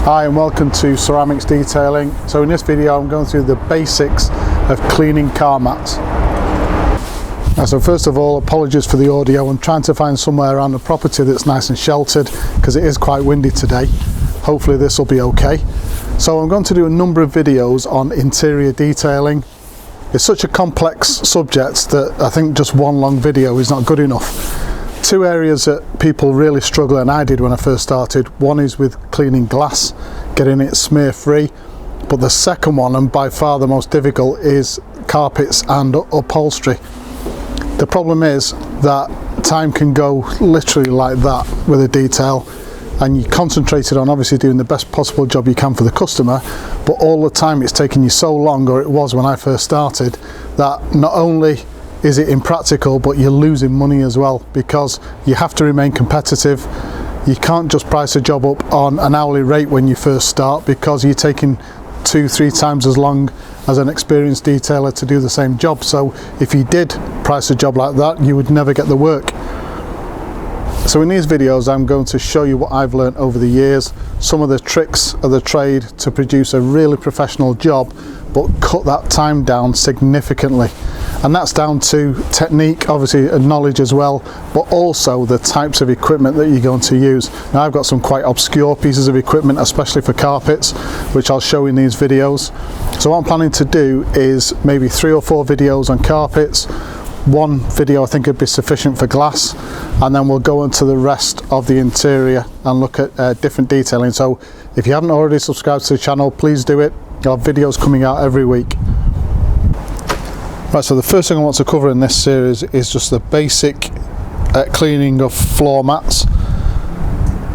Hi and welcome to Ceramix Detailing. So in this video I'm going through the basics of cleaning car mats. So first of all, apologies for the audio. I'm trying to find somewhere around the property that's nice and sheltered because it is quite windy today. Hopefully this will be okay. So I'm going to do a number of videos on interior detailing. It's such a complex subject that I think just one long video is not good enough. Two areas that people really struggle, and I did when I first started. One is with cleaning glass, getting it smear free, but the second one, and by far the most difficult, is carpets and upholstery. The problem is that time can go literally like that with a detail, and you concentrated on obviously doing the best possible job you can for the customer, but all the time it's taken you so long, or it was when I first started, that not only is it impractical, but you're losing money as well, because you have to remain competitive. You can't just price a job up on an hourly rate when you first start, because you're taking 2-3 times as long as an experienced detailer to do the same job. So if you did price a job like that, you would never get the work. So in these videos I'm going to show you what I've learned over the years, some of the tricks of the trade to produce a really professional job but cut that time down significantly. And that's down to technique, obviously, and knowledge as well, but also the types of equipment that you're going to use. Now I've got some quite obscure pieces of equipment, especially for carpets, which I'll show in these videos. So what I'm planning to do is maybe 3 or 4 videos on carpets. One video I think would be sufficient for glass, and then we'll go into the rest of the interior and look at different detailing. So if you haven't already subscribed to the channel, please do it. I'll have videos coming out every week. Right, so the first thing I want to cover in this series is just the basic cleaning of floor mats.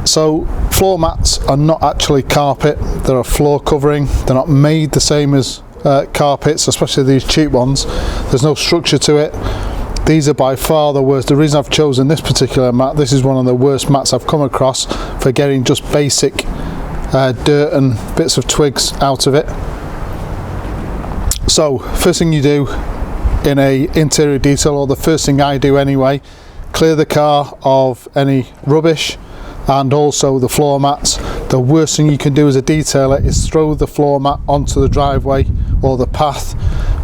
So floor mats are not actually carpet, they're a floor covering. They're not made the same as carpets, especially these cheap ones. There's no structure to it. These are by far the worst. The reason I've chosen this particular mat, this is one of the worst mats I've come across for getting just basic dirt and bits of twigs out of it. So first thing you do in a interior detail, or the first thing I do anyway, clear the car of any rubbish and also the floor mats. The worst thing you can do as a detailer is throw the floor mat onto the driveway or the path,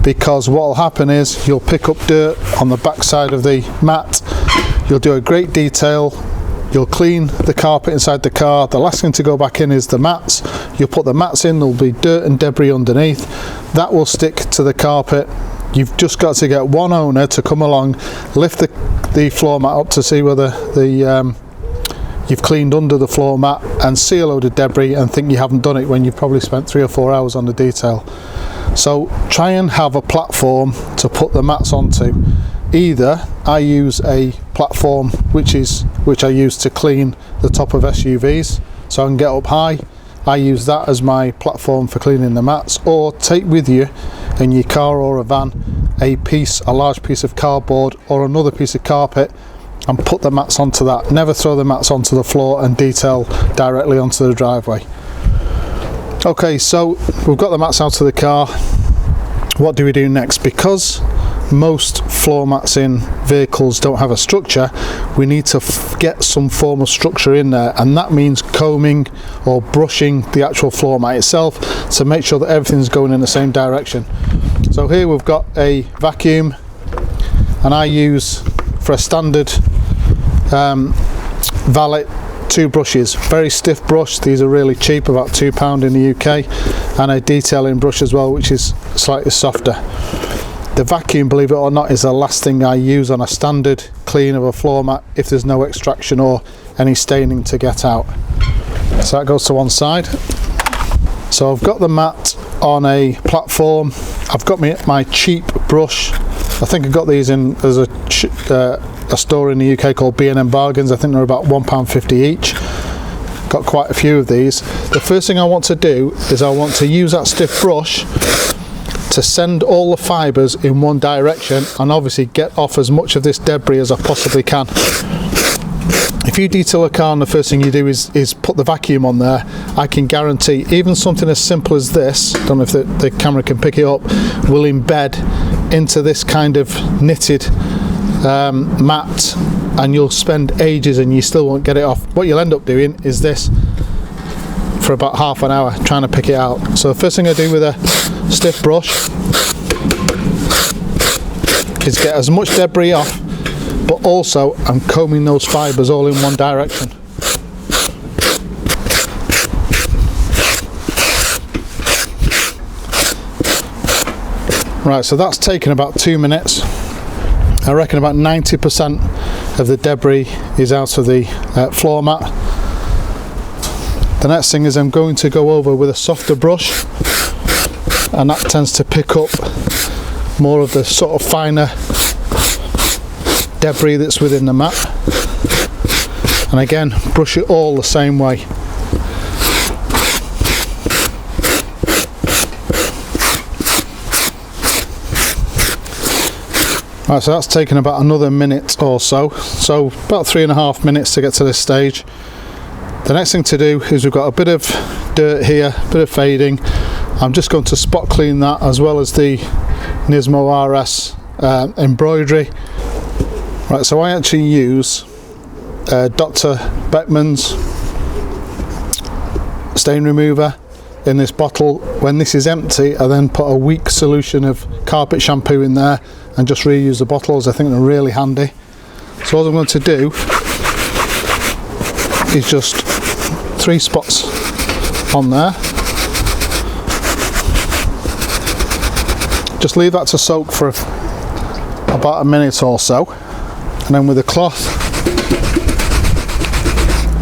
because what will happen is you'll pick up dirt on the back side of the mat. You'll do a great detail, you'll clean the carpet inside the car. The last thing to go back in is the mats. You'll put the mats in, there'll be dirt and debris underneath. That will stick to the carpet. You've just got to get one owner to come along, lift the floor mat up to see whether you've cleaned under the floor mat, and see a load of debris and think you haven't done it when you've probably spent 3 or 4 hours on the detail. So try and have a platform to put the mats onto. Either I use a platform which I use to clean the top of SUVs, so I can get up high. I use that as my platform for cleaning the mats, or take with you in your car or a van a large piece of cardboard or another piece of carpet, and put the mats onto that. Never throw the mats onto the floor and detail directly onto the driveway. Okay, so we've got the mats out of the car. What do we do next? Because most floor mats in vehicles don't have a structure, we need to get some form of structure in there, and that means combing or brushing the actual floor mat itself to make sure that everything's going in the same direction. So here we've got a vacuum, and I use, for a standard valet, 2 brushes. Very stiff brush, these are really cheap, about £2 in the UK, and a detailing brush as well, which is slightly softer. The vacuum, believe it or not, is the last thing I use on a standard clean of a floor mat if there's no extraction or any staining to get out. So that goes to one side. So I've got the mat on a platform. I've got my cheap brush. I think I got these in as a store in the UK called B&M Bargains. I think they're about £1.50 each. Got quite a few of these. The first thing I want to do is I want to use that stiff brush to send all the fibres in one direction, and obviously get off as much of this debris as I possibly can. If you detail a car and the first thing you do is put the vacuum on there, I can guarantee even something as simple as this, I don't know if the camera can pick it up, will embed into this kind of knitted mat, and you'll spend ages and you still won't get it off. What you'll end up doing is this for about half an hour trying to pick it out. So the first thing I do with a stiff brush is get as much debris off, but also I'm combing those fibres all in one direction. Right, so that's taken about 2 minutes. I reckon about 90% of the debris is out of the floor mat. The next thing is I'm going to go over with a softer brush, and that tends to pick up more of the sort of finer debris that's within the mat. And again, brush it all the same way. Right, so that's taken about another minute or so, so about 3.5 minutes to get to this stage. The next thing to do is we've got a bit of dirt here, a bit of fading. I'm just going to spot clean that, as well as the Nismo RS embroidery. Right, so I actually use Dr. Beckman's stain remover in this bottle. When this is empty, I then put a weak solution of carpet shampoo in there and just reuse the bottles. I think they're really handy. So all I'm going to do is just 3 spots on there. Just leave that to soak for about a minute or so, and then with a cloth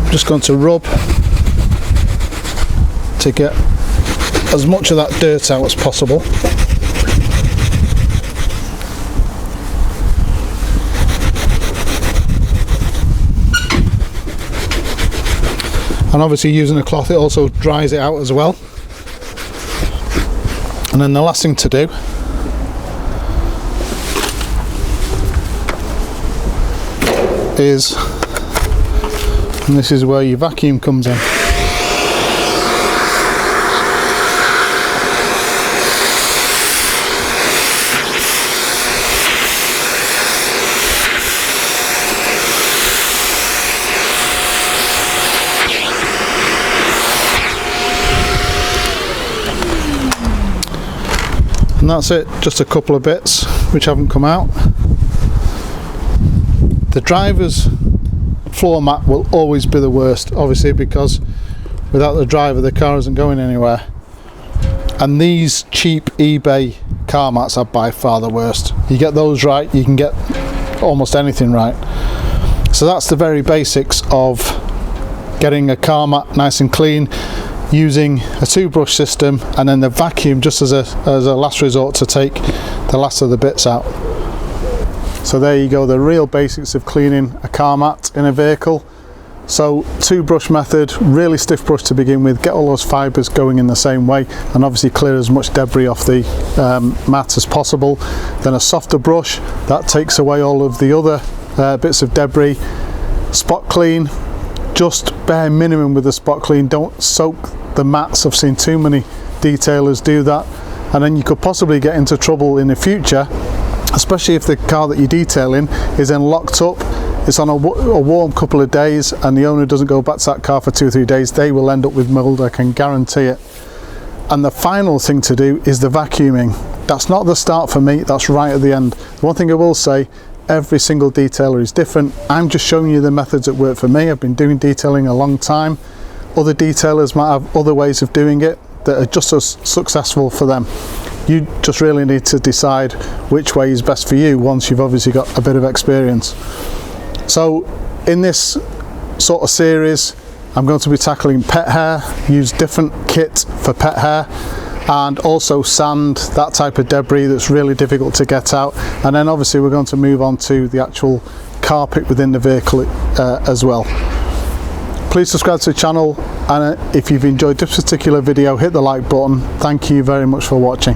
I'm just going to rub to get as much of that dirt out as possible. And obviously using a cloth, it also dries it out as well. And then the last thing to do is, and this is where your vacuum comes in. And that's it, just a couple of bits which haven't come out. The driver's floor mat will always be the worst, obviously, because without the driver the car isn't going anywhere. And these cheap eBay car mats are by far the worst. You get those right, you can get almost anything right. So that's the very basics of getting a car mat nice and clean, using a 2-brush system, and then the vacuum just as a last resort to take the last of the bits out. So there you go, the real basics of cleaning a car mat in a vehicle. So 2-brush method, really stiff brush to begin with, get all those fibres going in the same way, and obviously clear as much debris off the mat as possible. Then a softer brush, that takes away all of the other bits of debris. Spot clean, just bare minimum with the spot clean, don't soak the mats. I've seen too many detailers do that, and then you could possibly get into trouble in the future, especially if the car that you're detailing is then locked up, it's on a warm couple of days, and the owner doesn't go back to that car for 2 or 3 days. They will end up with mold, I can guarantee it. And the final thing to do is the vacuuming. That's not the start for me, that's right at the end. The one thing I will say, every single detailer is different. I'm just showing you the methods that work for me. I've been doing detailing a long time. Other detailers might have other ways of doing it that are just as successful for them. You just really need to decide which way is best for you once you've obviously got a bit of experience. So in this sort of series, I'm going to be tackling pet hair, use different kit for pet hair, and also sand, that type of debris that's really difficult to get out. And then obviously we're going to move on to the actual carpet within the vehicle as well. Please subscribe to the channel, and if you've enjoyed this particular video, hit the like button. Thank you very much for watching.